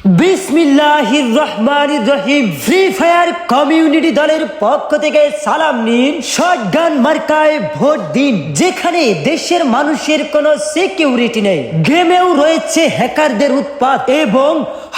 বিসমিল্লাহির রহমানির রহিম। Free fire community দলের পক্ষ থেকে সালাম নিন, শটগান মার্কায় ভোট দিন। যেখানে দেশের মানুষের কোনো সিকিউরিটি নেই, গেমেও রয়েছে হ্যাকারদের উৎপাত এবং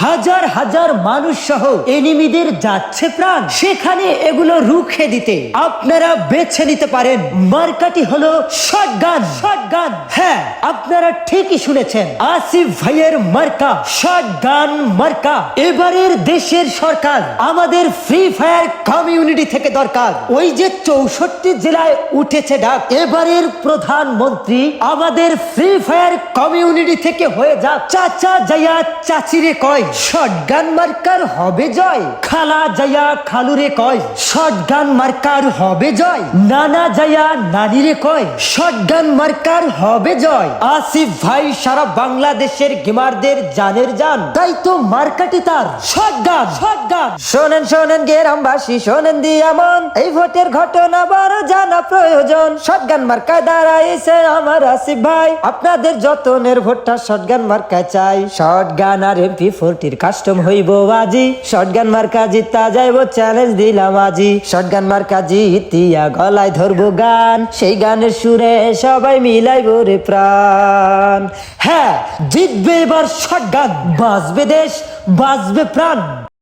হাজার হাজার মানুষ সহ এনিমিদের যাচ্ছে প্রাণ, সেখানে এগুলো রুখে দিতে আপনারা বেছে নিতে পারেন মার্কাটি হলো শটগান। শটগান, হ্যাঁ আপনারা ঠিকই শুনেছেন, আসিফ ভাইয়ের মার্কা শটগান মার্কা। এবারের দেশের সরকার আমাদের ফ্রি ফায়ার কমিউনিটি থেকে দরকার। ওই যে 64 জেলায় উঠেছে ডাক, এবারের প্রধানমন্ত্রী আমাদের ফ্রি ফায়ার কমিউনিটি থেকে হয়ে যাক। চাচা যাইয়া চাচিরে কয় শটগান মার্কার হবে জয়, খালা যাইয়া খালুরে কয় শটগান মার্কার হবে জয়, নানা যাইয়া নানিরে কয় শটগান মার্কার হবে জয়। আসিফ ভাই সারা বাংলাদেশের গেমারদের জানের জান, তাই তো মার্কাটি তার শটগান। শটগান শোনেন শোনেন গ্রামবাসী, শোনেন দিয়া মন, এই ভোটের ঘটনা বড় জানা প্রয়োজন। শটগান মার্কায় দাঁড়াইছে আমার আসিফ ভাই, আপনাদের যতনের ভোটটা শটগান মার্কায় চাই। শটগান আর MP40 কাস্টম হইব আজি, শটগান মার্কা জিতা যাইব চ্যালেঞ্জ দিলাম আজি। শটগান মার্কা জিতিয়া গলায় ধরবো গান, সেই গানের সুরে সবাই মিলাইব রে প্রাণ। হ্যাঁ জিতবে এবার শটগান, বাঁচবে দেশ বাঁচবে প্রাণ।